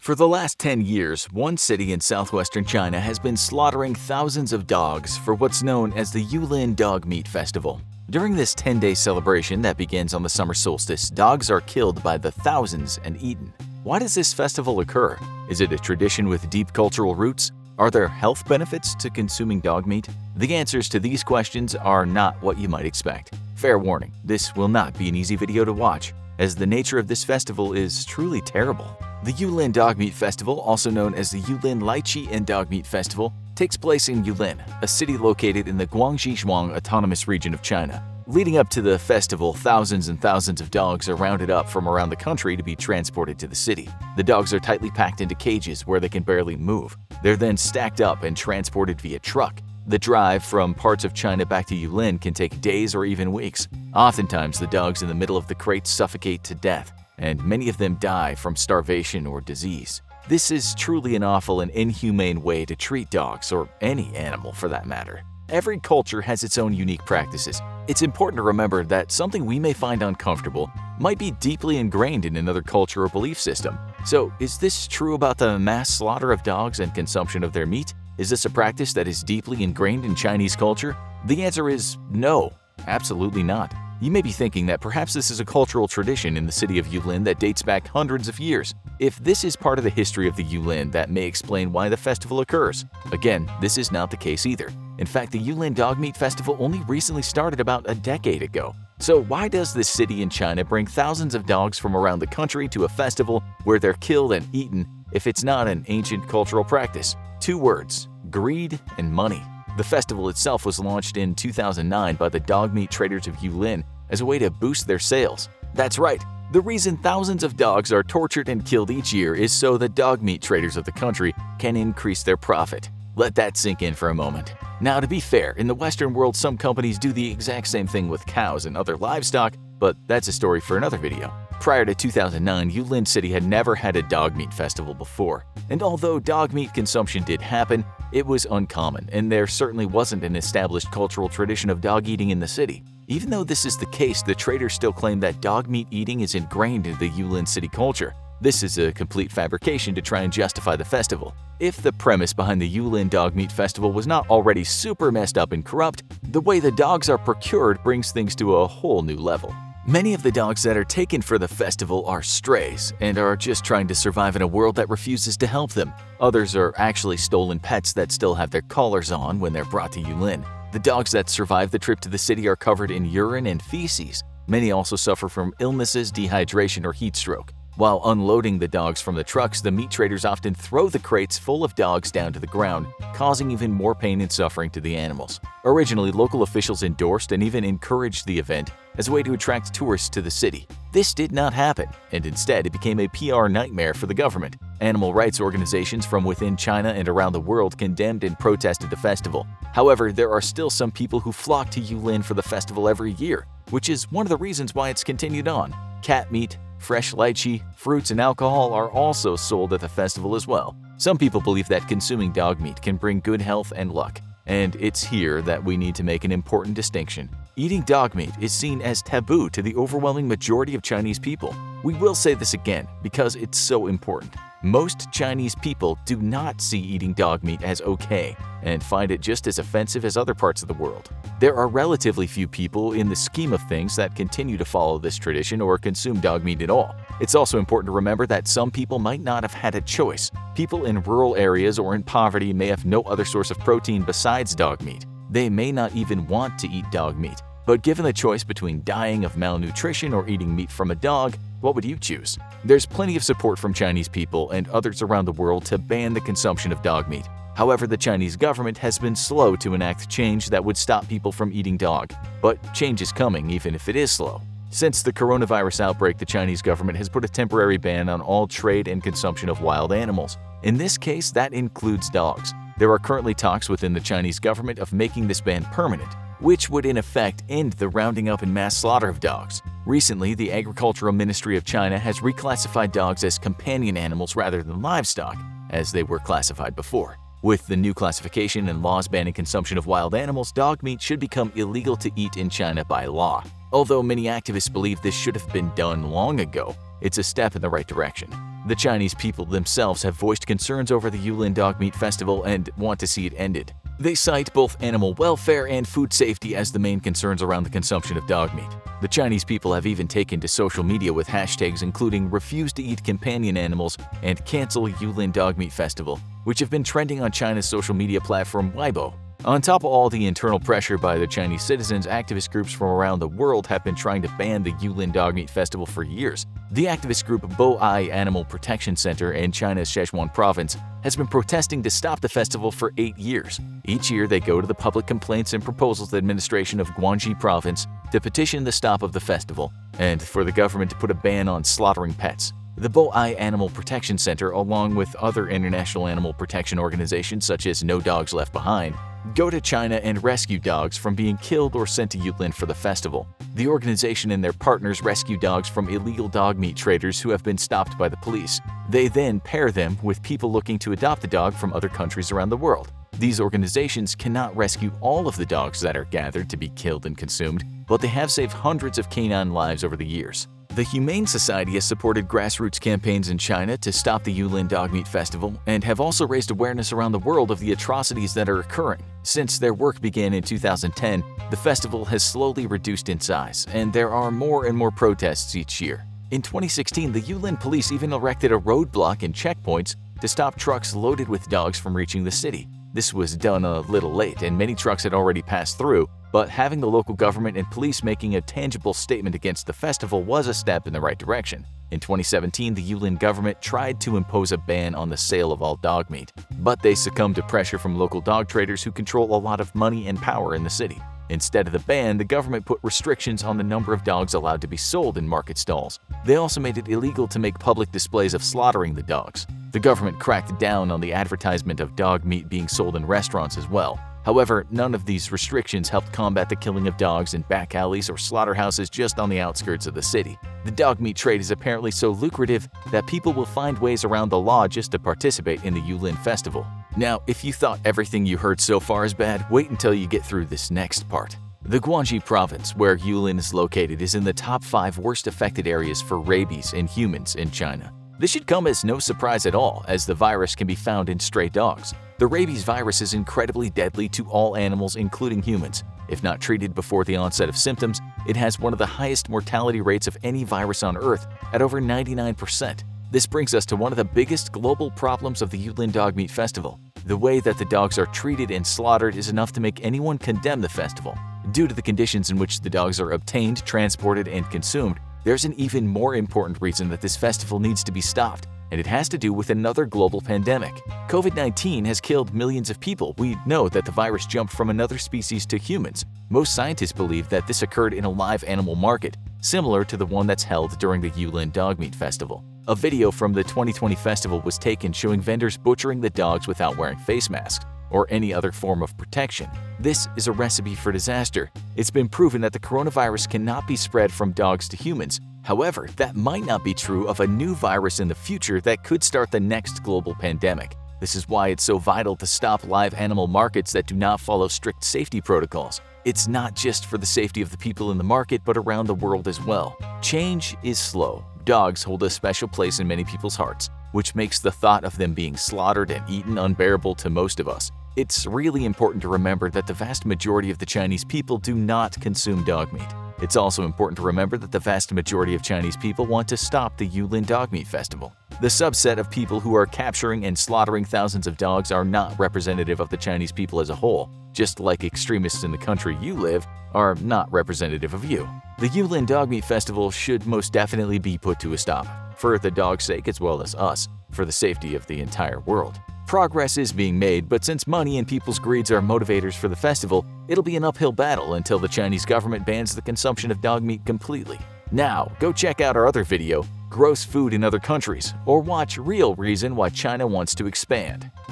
For the last 10 years, one city in southwestern China has been slaughtering thousands of dogs for what's known as the Yulin Dog Meat Festival. During this 10-day celebration that begins on the summer solstice, dogs are killed by the thousands and eaten. Why does this festival occur? Is it a tradition with deep cultural roots? Are there health benefits to consuming dog meat? The answers to these questions are not what you might expect. Fair warning, this will not be an easy video to watch, as the nature of this festival is truly terrible. The Yulin Dog Meat Festival, also known as the Yulin Lychee and Dog Meat Festival, takes place in Yulin, a city located in the Guangxi Zhuang Autonomous Region of China. Leading up to the festival, thousands and thousands of dogs are rounded up from around the country to be transported to the city. The dogs are tightly packed into cages where they can barely move. They're then stacked up and transported via truck. The drive from parts of China back to Yulin can take days or even weeks. Oftentimes, the dogs in the middle of the crates suffocate to death, and many of them die from starvation or disease. This is truly an awful and inhumane way to treat dogs, or any animal for that matter. Every culture has its own unique practices. It's important to remember that something we may find uncomfortable might be deeply ingrained in another culture or belief system. So, is this true about the mass slaughter of dogs and consumption of their meat? Is this a practice that is deeply ingrained in Chinese culture? The answer is no, absolutely not. You may be thinking that perhaps this is a cultural tradition in the city of Yulin that dates back hundreds of years. If this is part of the history of the Yulin, that may explain why the festival occurs. Again, this is not the case either. In fact, the Yulin Dog Meat Festival only recently started about a decade ago. So why does this city in China bring thousands of dogs from around the country to a festival where they're killed and eaten if it's not an ancient cultural practice? 2 words: greed and money. The festival itself was launched in 2009 by the dog meat traders of Yulin as a way to boost their sales. That's right, the reason thousands of dogs are tortured and killed each year is so the dog meat traders of the country can increase their profit. Let that sink in for a moment. Now, to be fair, in the Western world, some companies do the exact same thing with cows and other livestock, but that's a story for another video. Prior to 2009, Yulin City had never had a dog meat festival before. And although dog meat consumption did happen, it was uncommon, and there certainly wasn't an established cultural tradition of dog eating in the city. Even though this is the case, the traders still claim that dog meat eating is ingrained into the Yulin city culture. This is a complete fabrication to try and justify the festival. If the premise behind the Yulin Dog Meat Festival was not already super messed up and corrupt, the way the dogs are procured brings things to a whole new level. Many of the dogs that are taken for the festival are strays and are just trying to survive in a world that refuses to help them. Others are actually stolen pets that still have their collars on when they're brought to Yulin. The dogs that survive the trip to the city are covered in urine and feces. Many also suffer from illnesses, dehydration, or heat stroke. While unloading the dogs from the trucks, the meat traders often throw the crates full of dogs down to the ground, causing even more pain and suffering to the animals. Originally, local officials endorsed and even encouraged the event as a way to attract tourists to the city. This did not happen, and instead it became a PR nightmare for the government. Animal rights organizations from within China and around the world condemned and protested the festival. However, there are still some people who flock to Yulin for the festival every year, which is one of the reasons why it's continued on. Cat meat, fresh lychee, fruits, and alcohol are also sold at the festival as well. Some people believe that consuming dog meat can bring good health and luck. And it's here that we need to make an important distinction. Eating dog meat is seen as taboo to the overwhelming majority of Chinese people. We will say this again because it's so important. Most Chinese people do not see eating dog meat as okay and find it just as offensive as other parts of the world. There are relatively few people in the scheme of things that continue to follow this tradition or consume dog meat at all. It's also important to remember that some people might not have had a choice. People in rural areas or in poverty may have no other source of protein besides dog meat. They may not even want to eat dog meat. But given the choice between dying of malnutrition or eating meat from a dog, what would you choose? There's plenty of support from Chinese people and others around the world to ban the consumption of dog meat. However, the Chinese government has been slow to enact change that would stop people from eating dog. But change is coming, even if it is slow. Since the coronavirus outbreak, the Chinese government has put a temporary ban on all trade and consumption of wild animals. In this case, that includes dogs. There are currently talks within the Chinese government of making this ban permanent, which would in effect end the rounding up and mass slaughter of dogs. Recently, the Agricultural Ministry of China has reclassified dogs as companion animals rather than livestock, as they were classified before. With the new classification and laws banning consumption of wild animals, dog meat should become illegal to eat in China by law. Although many activists believe this should have been done long ago, it's a step in the right direction. The Chinese people themselves have voiced concerns over the Yulin Dog Meat Festival and want to see it ended. They cite both animal welfare and food safety as the main concerns around the consumption of dog meat. The Chinese people have even taken to social media with hashtags including "refuse to eat companion animals" and "cancel Yulin Dog Meat Festival," which have been trending on China's social media platform Weibo. On top of all the internal pressure by the Chinese citizens, activist groups from around the world have been trying to ban the Yulin Dog Meat Festival for years. The activist group Bo-Ai Animal Protection Center in China's Sichuan province has been protesting to stop the festival for 8 years. Each year, they go to the Public Complaints and Proposals Administration of Guangxi Province to petition the stop of the festival and for the government to put a ban on slaughtering pets. The Bo-Ai Animal Protection Center, along with other international animal protection organizations such as No Dogs Left Behind, go to China and rescue dogs from being killed or sent to Yulin for the festival. The organization and their partners rescue dogs from illegal dog meat traders who have been stopped by the police. They then pair them with people looking to adopt the dog from other countries around the world. These organizations cannot rescue all of the dogs that are gathered to be killed and consumed, but they have saved hundreds of canine lives over the years. The Humane Society has supported grassroots campaigns in China to stop the Yulin Dog Meat Festival and have also raised awareness around the world of the atrocities that are occurring. Since their work began in 2010, the festival has slowly reduced in size, and there are more and more protests each year. In 2016, the Yulin police even erected a roadblock and checkpoints to stop trucks loaded with dogs from reaching the city. This was done a little late, and many trucks had already passed through, but having the local government and police making a tangible statement against the festival was a step in the right direction. In 2017, the Yulin government tried to impose a ban on the sale of all dog meat, but they succumbed to pressure from local dog traders who control a lot of money and power in the city. Instead of the ban, the government put restrictions on the number of dogs allowed to be sold in market stalls. They also made it illegal to make public displays of slaughtering the dogs. The government cracked down on the advertisement of dog meat being sold in restaurants as well. However, none of these restrictions helped combat the killing of dogs in back alleys or slaughterhouses just on the outskirts of the city. The dog meat trade is apparently so lucrative that people will find ways around the law just to participate in the Yulin festival. Now, if you thought everything you heard so far is bad, wait until you get through this next part. The Guangxi province, where Yulin is located, is in the top 5 worst affected areas for rabies in humans in China. This should come as no surprise at all, as the virus can be found in stray dogs. The rabies virus is incredibly deadly to all animals, including humans. If not treated before the onset of symptoms, it has one of the highest mortality rates of any virus on Earth, at over 99%. This brings us to one of the biggest global problems of the Yulin Dog Meat Festival. The way that the dogs are treated and slaughtered is enough to make anyone condemn the festival. Due to the conditions in which the dogs are obtained, transported, and consumed, there's an even more important reason that this festival needs to be stopped, and it has to do with another global pandemic. COVID-19 has killed millions of people. We know that the virus jumped from another species to humans. Most scientists believe that this occurred in a live animal market, similar to the one that's held during the Yulin Dog Meat Festival. A video from the 2020 festival was taken showing vendors butchering the dogs without wearing face masks or any other form of protection. This is a recipe for disaster. It's been proven that the coronavirus cannot be spread from dogs to humans. However, that might not be true of a new virus in the future that could start the next global pandemic. This is why it's so vital to stop live animal markets that do not follow strict safety protocols. It's not just for the safety of the people in the market, but around the world as well. Change is slow. Dogs hold a special place in many people's hearts, which makes the thought of them being slaughtered and eaten unbearable to most of us. It's really important to remember that the vast majority of the Chinese people do not consume dog meat. It's also important to remember that the vast majority of Chinese people want to stop the Yulin Dog Meat Festival. The subset of people who are capturing and slaughtering thousands of dogs are not representative of the Chinese people as a whole, just like extremists in the country you live are not representative of you. The Yulin Dog Meat Festival should most definitely be put to a stop, for the dog's sake as well as us, for the safety of the entire world. Progress is being made, but since money and people's greeds are motivators for the festival, it'll be an uphill battle until the Chinese government bans the consumption of dog meat completely. Now, go check out our other video, Gross Food in Other Countries, or watch Real Reason Why China Wants to Expand.